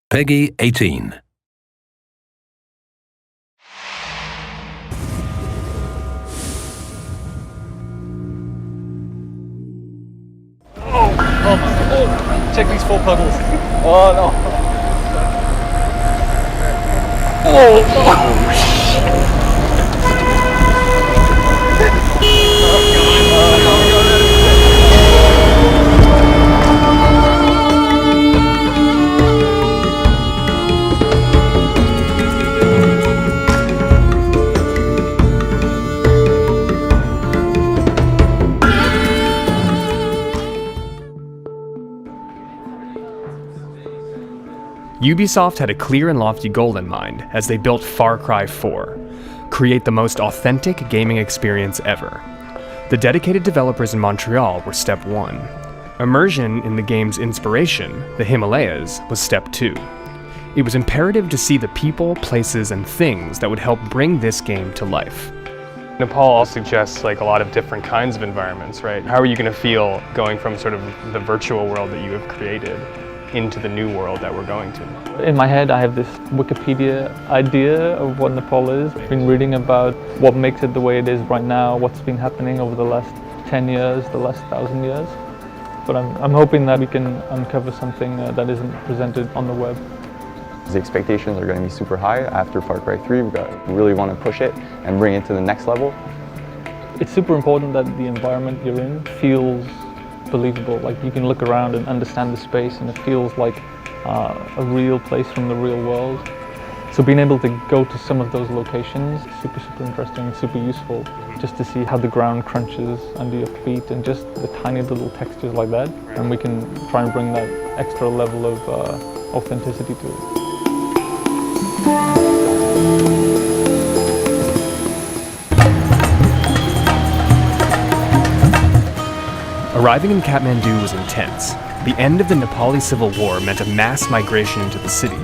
Peggy 18. Oh, check these 4 puddles. Oh no. Oh shit. Ubisoft had a clear and lofty goal in mind as they built Far Cry 4, create the most authentic gaming experience ever. The dedicated developers in Montreal were step 1. Immersion in the game's inspiration, the Himalayas, was step 2. It was imperative to see the people, places, and things that would help bring this game to life. Nepal also suggests a lot of different kinds of environments, right? How are you going to feel going from sort of the virtual world that you have created into the new world that we're going to? In my head I have this Wikipedia idea of what Nepal is. I've been reading about what makes it the way it is right now, what's been happening over the last 10 years, the last 1,000 years. But I'm hoping that we can uncover something that isn't presented on the web. The expectations are going to be super high. After Far Cry 3, we really want to push it and bring it to the next level. It's super important that the environment you're in feels believable. Like you can look around and understand the space and it feels like a real place from the real world. So being able to go to some of those locations is super interesting, super useful, just to see how the ground crunches under your feet and just the tiny little textures like that. And we can try and bring that extra level of authenticity to it. Arriving in Kathmandu was intense. The end of the Nepali Civil War meant a mass migration into the city,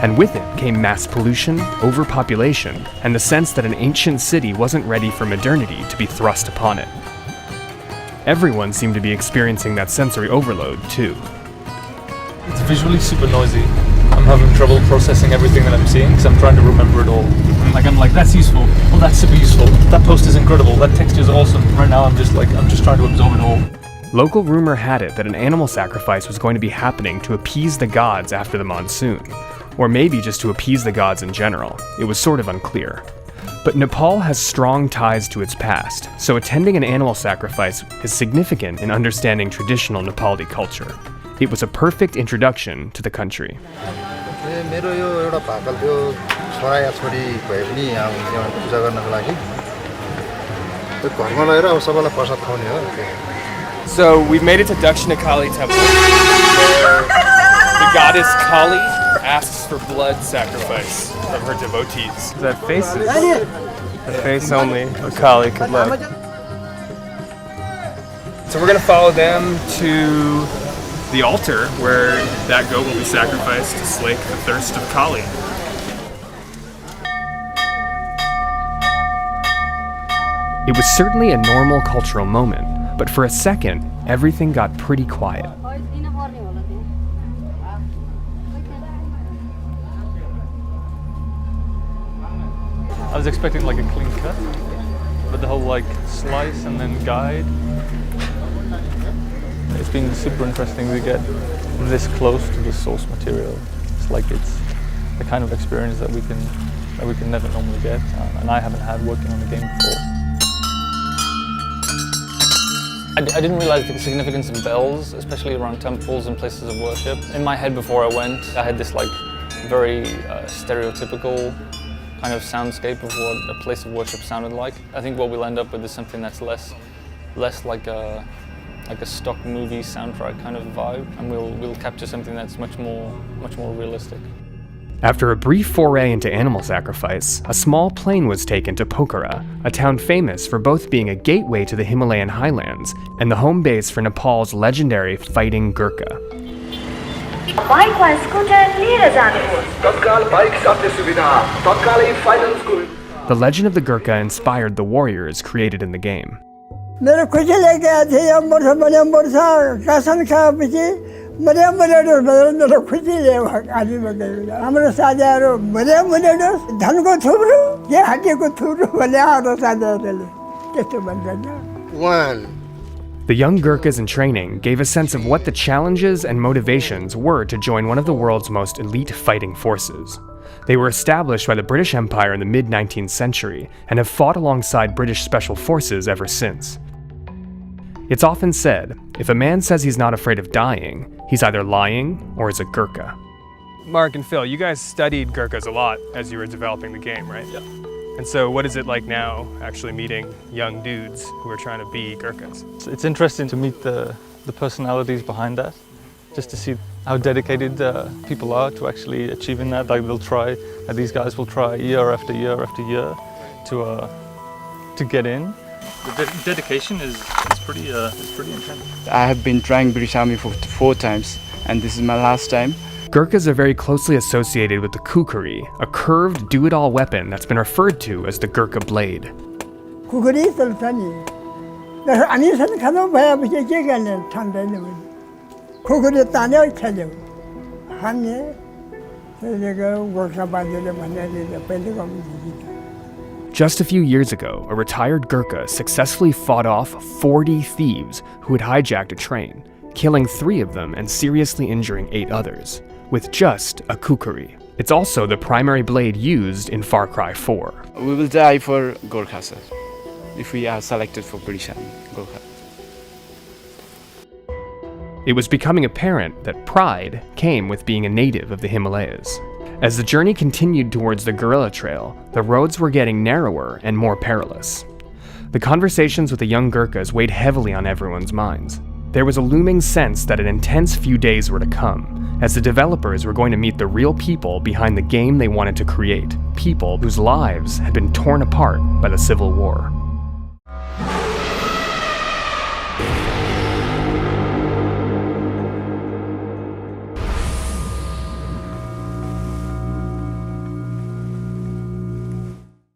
and with it came mass pollution, overpopulation, and the sense that an ancient city wasn't ready for modernity to be thrust upon it. Everyone seemed to be experiencing that sensory overload, too. It's visually super noisy. I'm having trouble processing everything that I'm seeing because I'm trying to remember it all. I'm like, that's useful. Oh, that's super useful. That post is incredible. That texture is awesome. Right now, I'm just trying to absorb it all. Local rumor had it that an animal sacrifice was going to be happening to appease the gods after the monsoon, or maybe just to appease the gods in general. It was sort of unclear. But Nepal has strong ties to its past, so attending an animal sacrifice is significant in understanding traditional Nepali culture. It was a perfect introduction to the country. So we've made it to Dakshina Kali Temple, where the goddess Kali asks for blood sacrifice from her devotees. That face is the face only a Kali could love. So we're gonna follow them to the altar where that goat will be sacrificed to slake the thirst of Kali. It was certainly a normal cultural moment, but for a second, everything got pretty quiet. I was expecting like a clean cut, but the whole slice and then guide. It's been super interesting to get this close to the source material. It's the kind of experience that we can never normally get, and I haven't had working on the game before. I didn't realize the significance of bells, especially around temples and places of worship. In my head before I went, I had this very stereotypical kind of soundscape of what a place of worship sounded like. I think what we'll end up with is something that's less like a stock movie soundtrack kind of vibe, and we'll capture something that's much more realistic. After a brief foray into animal sacrifice, a small plane was taken to Pokhara, a town famous for both being a gateway to the Himalayan highlands and the home base for Nepal's legendary fighting Gurkha. The legend of the Gurkha inspired the warriors created in the game. मेरो खुसी लाग्यो थियो यो वर्ष भने वर्ष रासन खाएपछि The young Gurkhas in training gave a sense of what the challenges and motivations were to join one of the world's most elite fighting forces. They were established by the British Empire in the mid-19th century and have fought alongside British special forces ever since. It's often said, if a man says he's not afraid of dying, he's either lying or is a Gurkha. Mark and Phil, you guys studied Gurkhas a lot as you were developing the game, right? Yeah. And so what is it like now actually meeting young dudes who are trying to be Gurkhas? It's interesting to meet the personalities behind that, just to see how dedicated people are to actually achieving that. Like these guys will try year after year after year to get in. The dedication is pretty intense. I have been trying British Army for 4 times, and this is my last time. Gurkhas are very closely associated with the kukri, a curved do-it-all weapon that's been referred to as the Gurkha blade. Just a few years ago, a retired Gurkha successfully fought off 40 thieves who had hijacked a train, killing 3 of them and seriously injuring 8 others, with just a kukri. It's also the primary blade used in Far Cry 4. We will die for Gorkha, sir, if we are selected for British Army, Gorkha. It was becoming apparent that pride came with being a native of the Himalayas. As the journey continued towards the guerrilla trail, the roads were getting narrower and more perilous. The conversations with the young Gurkhas weighed heavily on everyone's minds. There was a looming sense that an intense few days were to come, as the developers were going to meet the real people behind the game they wanted to create, people whose lives had been torn apart by the Civil War.